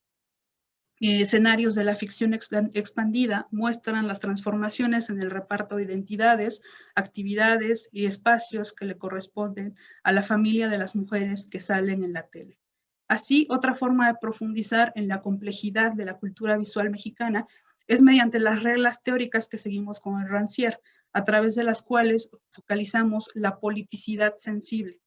escenarios de la ficción expandida, muestran las transformaciones en el reparto de identidades, actividades y espacios que le corresponden a la familia de las mujeres que salen en la tele. Así, otra forma de profundizar en la complejidad de la cultura visual mexicana es mediante las reglas teóricas que seguimos con el Rancière, a través de las cuales focalizamos la politicidad sensible,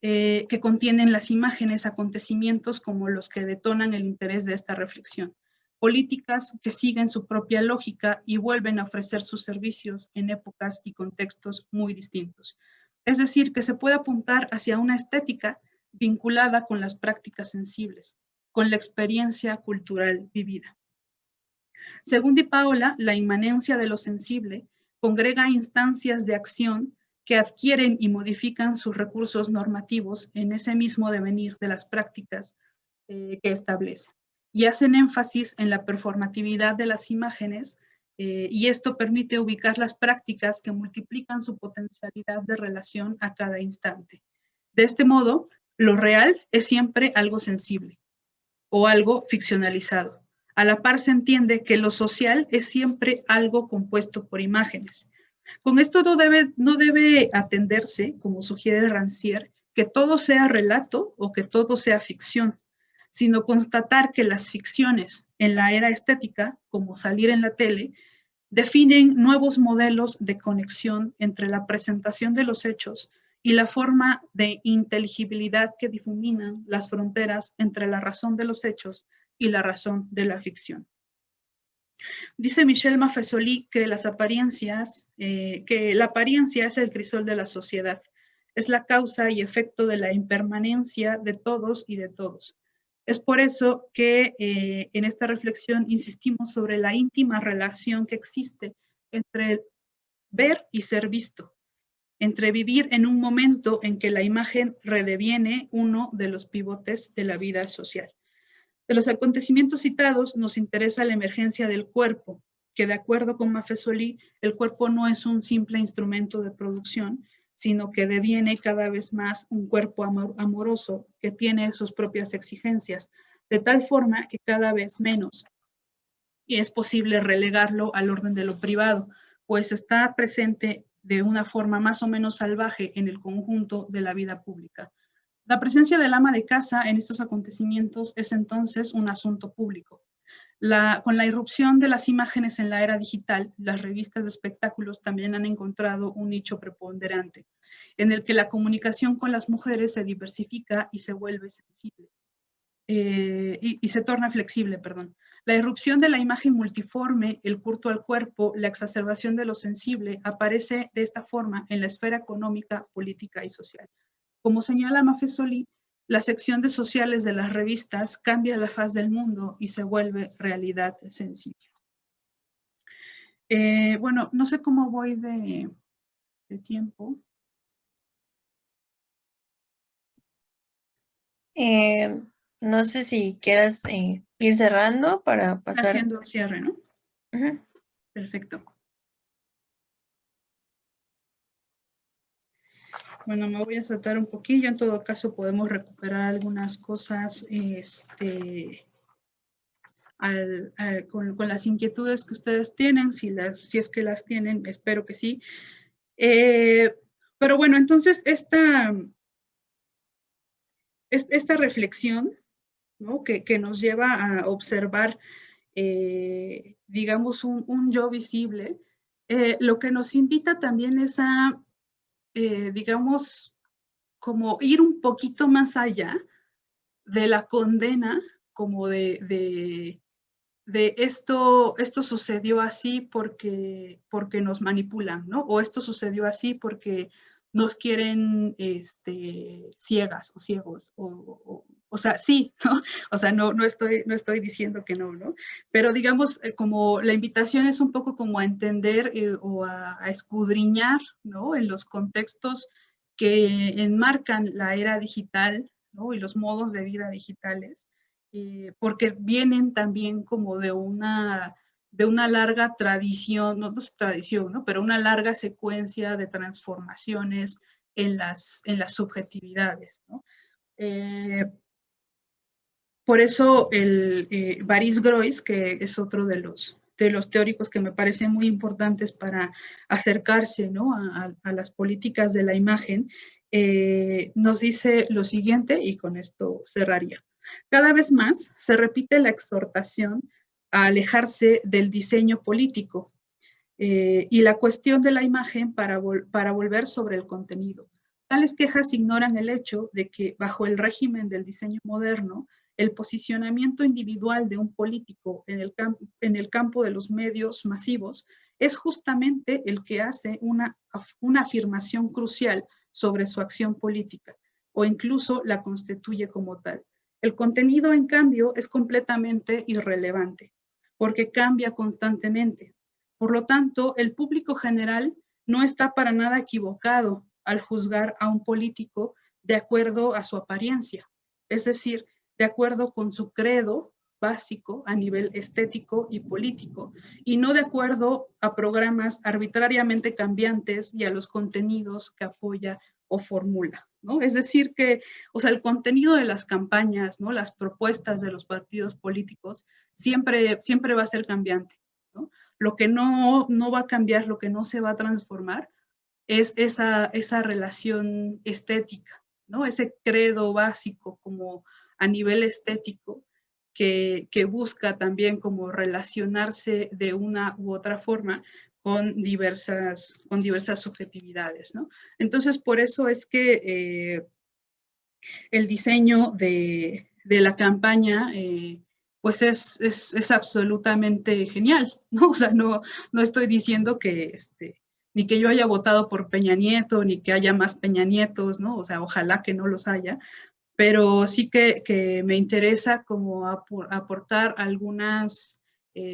que contienen las imágenes, acontecimientos como los que detonan el interés de esta reflexión. Políticas que siguen su propia lógica y vuelven a ofrecer sus servicios en épocas y contextos muy distintos. Es decir, que se puede apuntar hacia una estética vinculada con las prácticas sensibles, con la experiencia cultural vivida. Según Di Paola, la inmanencia de lo sensible congrega instancias de acción que adquieren y modifican sus recursos normativos en ese mismo devenir de las prácticas que establece. Y hacen énfasis en la performatividad de las imágenes y esto permite ubicar las prácticas que multiplican su potencialidad de relación a cada instante. De este modo, lo real es siempre algo sensible o algo ficcionalizado. A la par se entiende que lo social es siempre algo compuesto por imágenes. Con esto no debe atenderse, como sugiere Rancière, que todo sea relato o que todo sea ficción, sino constatar que las ficciones en la era estética, como salir en la tele, definen nuevos modelos de conexión entre la presentación de los hechos y la forma de inteligibilidad que difuminan las fronteras entre la razón de los hechos y la razón de la ficción. Dice Michel Maffesoli que la apariencia es el crisol de la sociedad, es la causa y efecto de la impermanencia de todos y de todos. Es por eso que en esta reflexión insistimos sobre la íntima relación que existe entre ver y ser visto, entre vivir en un momento en que la imagen redeviene uno de los pivotes de la vida social. De los acontecimientos citados nos interesa la emergencia del cuerpo, que de acuerdo con Maffesoli, el cuerpo no es un simple instrumento de producción, sino que deviene cada vez más un cuerpo amoroso que tiene sus propias exigencias, de tal forma que cada vez menos y es posible relegarlo al orden de lo privado, pues está presente de una forma más o menos salvaje en el conjunto de la vida pública. La presencia del ama de casa en estos acontecimientos es entonces un asunto público. Con la irrupción de las imágenes en la era digital, las revistas de espectáculos también han encontrado un nicho preponderante, en el que la comunicación con las mujeres se diversifica y se vuelve sensible. Y se torna flexible, perdón. La irrupción de la imagen multiforme, el culto al cuerpo, la exacerbación de lo sensible, aparece de esta forma en la esfera económica, política y social. Como señala Maffesoli, la sección de sociales de las revistas cambia la faz del mundo y se vuelve realidad sensible. Bueno, no sé cómo voy de tiempo. No sé si quieras ir cerrando para pasar. Haciendo cierre, ¿no? Perfecto. Bueno, me voy a saltar un poquillo. En todo caso, podemos recuperar algunas cosas con las inquietudes que ustedes tienen, si es que las tienen, espero que sí. Pero bueno, entonces esta reflexión, ¿no? que nos lleva a observar, digamos, un yo visible, lo que nos invita también es a, digamos, como ir un poquito más allá de la condena, como de esto sucedió así porque nos manipulan, ¿no? O esto sucedió así porque nos quieren ciegas o ciegos, o sea, sí, ¿no? O sea, no estoy diciendo que no, ¿no? Pero digamos, como la invitación es un poco como a entender o a escudriñar, ¿no? En los contextos que enmarcan la era digital, ¿no? Y los modos de vida digitales, porque vienen también como de una larga tradición, no es tradición, ¿no? Pero una larga secuencia de transformaciones en las subjetividades, ¿no? Por eso Baris Groys, que es otro de los teóricos que me parecen muy importantes para acercarse, ¿no? a las políticas de la imagen, nos dice lo siguiente, y con esto cerraría. Cada vez más se repite la exhortación a alejarse del diseño político y la cuestión de la imagen para volver sobre el contenido. Tales quejas ignoran el hecho de que bajo el régimen del diseño moderno, el posicionamiento individual de un político en el campo de los medios masivos es justamente el que hace una afirmación crucial sobre su acción política, o incluso la constituye como tal. El contenido, en cambio, es completamente irrelevante, porque cambia constantemente. Por lo tanto, el público general no está para nada equivocado al juzgar a un político de acuerdo a su apariencia, es decir, de acuerdo con su credo básico a nivel estético y político, y no de acuerdo a programas arbitrariamente cambiantes y a los contenidos que apoya o formula, ¿no? Es decir que, o sea, el contenido de las campañas, ¿no? Las propuestas de los partidos políticos siempre va a ser cambiante, ¿no? Lo que no va a cambiar, lo que no se va a transformar, es esa relación estética, ¿no? Ese credo básico como a nivel estético que busca también como relacionarse de una u otra forma con diversas subjetividades, ¿no? Entonces, por eso es que el diseño de la campaña pues es absolutamente genial, ¿no? O sea, no estoy diciendo que ni que yo haya votado por Peña Nieto, ni que haya más Peña Nietos, ¿no? O sea, ojalá que no los haya, pero sí que me interesa como aportar algunas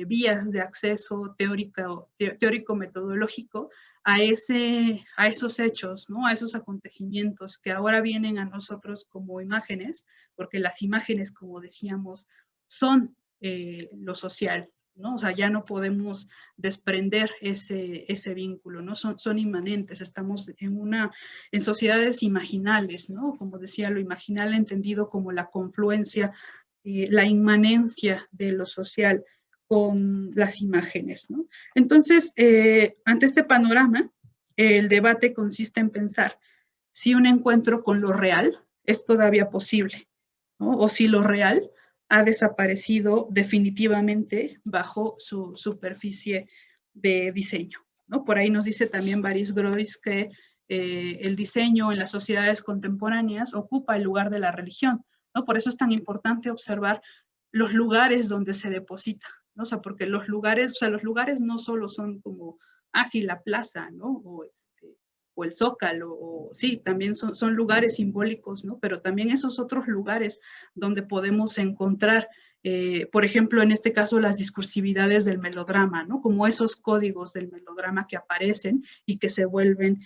vías de acceso teórico-metodológico a esos hechos, ¿no? A esos acontecimientos que ahora vienen a nosotros como imágenes, porque las imágenes, como decíamos, son lo social, ¿no? O sea, ya no podemos desprender ese vínculo, ¿no? Son inmanentes, estamos en sociedades imaginales, ¿no? Como decía, lo imaginal entendido como la confluencia, la inmanencia de lo social con las imágenes, ¿no? Entonces, ante este panorama, el debate consiste en pensar si un encuentro con lo real es todavía posible, ¿no? O si lo real ha desaparecido definitivamente bajo su superficie de diseño, ¿no? Por ahí nos dice también Baris Groys que el diseño en las sociedades contemporáneas ocupa el lugar de la religión, ¿no? Por eso es tan importante observar los lugares donde se deposita, ¿no? O sea, porque los lugares no solo son como, sí, la plaza, ¿no? O el Zócalo, o sí, también son lugares simbólicos, ¿no? Pero también esos otros lugares donde podemos encontrar, por ejemplo, en este caso, las discursividades del melodrama, ¿no? Como esos códigos del melodrama que aparecen y que se vuelven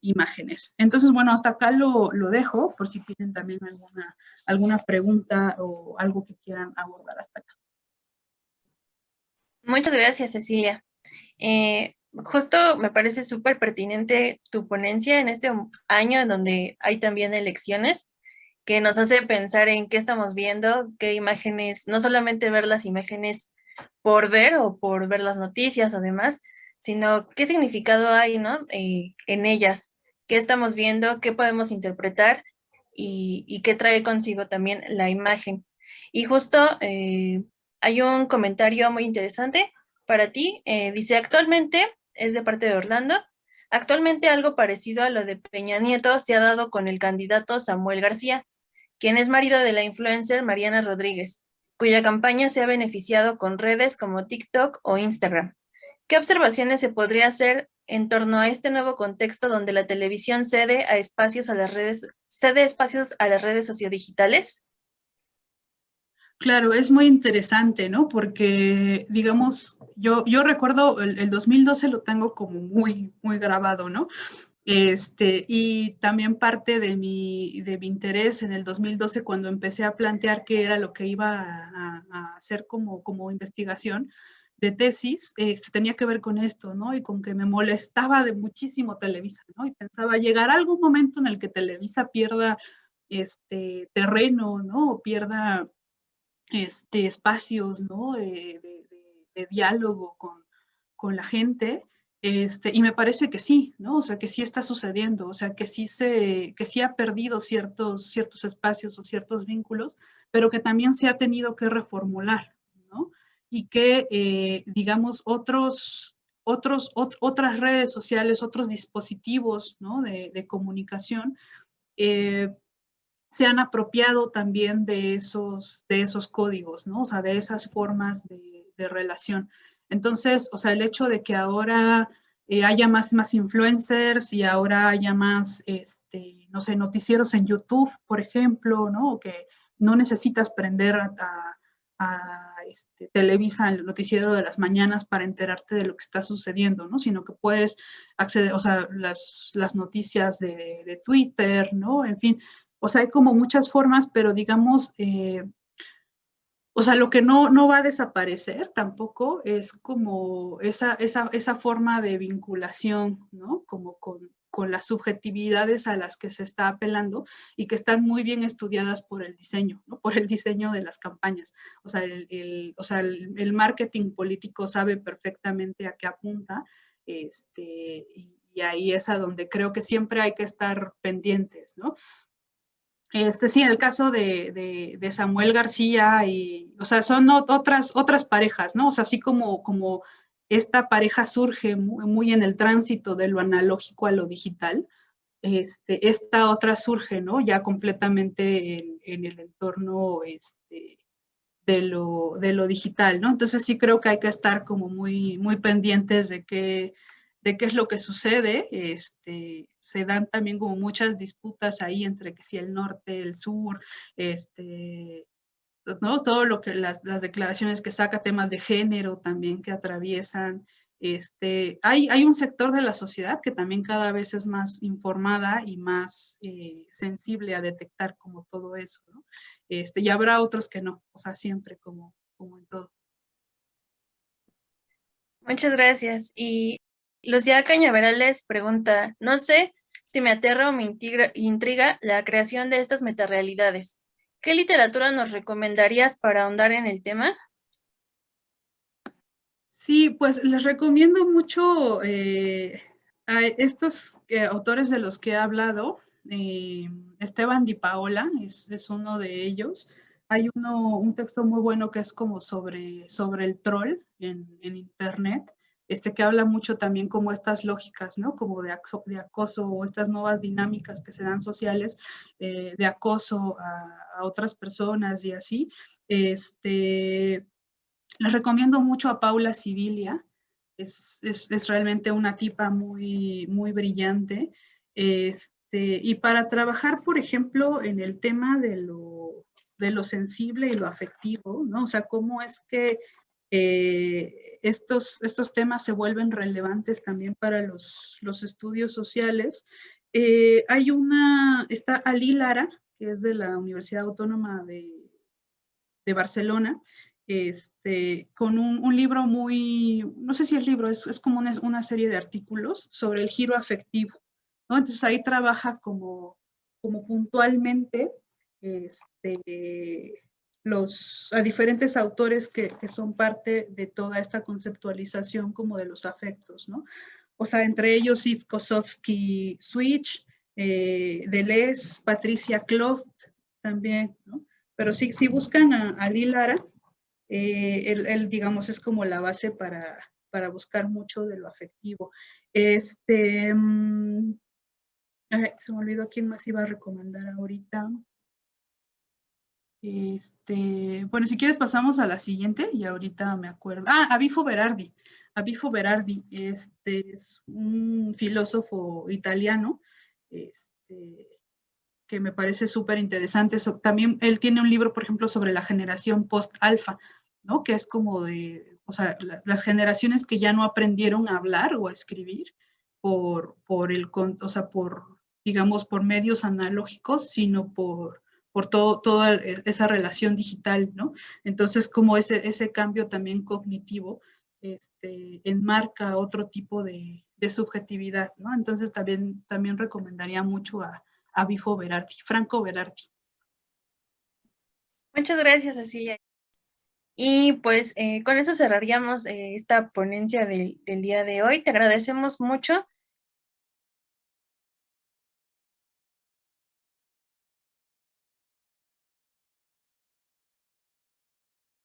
imágenes. Entonces, bueno, hasta acá lo dejo, por si tienen también alguna pregunta o algo que quieran abordar hasta acá. Muchas gracias, Cecilia. Justo me parece súper pertinente tu ponencia en este año en donde hay también elecciones, que nos hace pensar en qué estamos viendo, qué imágenes, no solamente ver las imágenes por ver o por ver las noticias o demás, sino qué significado hay, ¿no? En ellas, qué estamos viendo, qué podemos interpretar y qué trae consigo también la imagen. Y justo hay un comentario muy interesante para ti. Dice, actualmente, es de parte de Orlando, actualmente algo parecido a lo de Peña Nieto se ha dado con el candidato Samuel García, quien es marido de la influencer Mariana Rodríguez, cuya campaña se ha beneficiado con redes como TikTok o Instagram. ¿Qué observaciones se podría hacer en torno a este nuevo contexto donde la televisión cede espacios a las redes sociodigitales? Claro, es muy interesante, ¿no? Porque, digamos, yo recuerdo el 2012 lo tengo como muy, muy grabado, ¿no? Y también parte de mi interés en el 2012 cuando empecé a plantear qué era lo que iba a hacer como investigación de tesis, tenía que ver con esto, ¿no? Y con que me molestaba de muchísimo Televisa, ¿no? Y pensaba, llegar algún momento en el que Televisa pierda terreno, ¿no? O pierda espacios, ¿no? De diálogo con la gente. Y me parece que sí, ¿no? O sea, que sí está sucediendo, o sea, que sí ha perdido ciertos espacios o ciertos vínculos, pero que también se ha tenido que reformular, ¿no? Y que, digamos, otras redes sociales, otros dispositivos, ¿no? De comunicación, eh, se han apropiado también de esos códigos, ¿no? O sea, de esas formas de relación. Entonces, o sea, el hecho de que ahora haya más influencers y ahora haya más, no sé, noticieros en YouTube, por ejemplo, ¿no? O que no necesitas prender Televisa, el noticiero de las mañanas para enterarte de lo que está sucediendo, ¿no? Sino que puedes acceder, o sea, las noticias de Twitter, ¿no? En fin, o sea, hay como muchas formas, pero digamos, o sea, lo que no va a desaparecer tampoco es como esa forma de vinculación, ¿no? Como con las subjetividades a las que se está apelando y que están muy bien estudiadas por el diseño, ¿no? Por el diseño de las campañas. O sea, el marketing político sabe perfectamente a qué apunta, y ahí es a donde creo que siempre hay que estar pendientes, ¿no? Sí, en el caso de Samuel García, o sea, son otras parejas, ¿no? O sea, así como esta pareja surge muy en el tránsito de lo analógico a lo digital, esta otra surge, ¿no? Ya completamente en el entorno de lo digital, ¿no? Entonces sí creo que hay que estar como muy, muy pendientes de qué es lo que sucede. Se dan también como muchas disputas ahí entre que si el norte, el sur, ¿no? Todo lo que las declaraciones que saca, temas de género también que atraviesan. Hay un sector de la sociedad que también cada vez es más informada y más sensible a detectar como todo eso, ¿no? Y habrá otros que no, o sea, siempre como en todo. Muchas gracias. Y Lucía Cañaverales pregunta, no sé si me aterra o me intriga la creación de estas metarealidades. ¿Qué literatura nos recomendarías para ahondar en el tema? Sí, pues les recomiendo mucho a estos autores de los que he hablado. Esteban Di Paola es uno de ellos. Hay un texto muy bueno que es como sobre el troll en internet, que habla mucho también como estas lógicas, ¿no? Como de acoso o estas nuevas dinámicas que se dan sociales de acoso a otras personas y así. Les recomiendo mucho a Paula Sibilia, es realmente una tipa muy, muy brillante. Y para trabajar, por ejemplo, en el tema de lo sensible y lo afectivo, ¿no? O sea, cómo es que estos temas se vuelven relevantes también para los estudios sociales. Está Ali Lara, que es de la Universidad Autónoma de Barcelona, con un libro muy, no sé si el libro es como una serie de artículos sobre el giro afectivo, ¿no? Entonces ahí trabaja como puntualmente a diferentes autores que son parte de toda esta conceptualización como de los afectos, ¿no? O sea, entre ellos Yves Kosofsky-Switch, Deleuze, Patricia Kloft también, ¿no? Pero si buscan a Lilara, él, digamos, es como la base para buscar mucho de lo afectivo. Se me olvidó quién más iba a recomendar ahorita. Bueno, si quieres pasamos a la siguiente y ahorita me acuerdo. Abifo Berardi. Abifo Berardi, es un filósofo italiano, que me parece súper interesante. También él tiene un libro, por ejemplo, sobre la generación post-alfa, ¿no? Que es como o sea, las generaciones que ya no aprendieron a hablar o a escribir o sea, digamos, por medios analógicos, sino por toda esa relación digital, ¿no? Entonces, como ese cambio también cognitivo enmarca otro tipo de subjetividad, ¿no? Entonces, también recomendaría mucho a Bifo Berardi, Franco Berardi. Muchas gracias, Cecilia. Y pues con eso cerraríamos esta ponencia del día de hoy. Te agradecemos mucho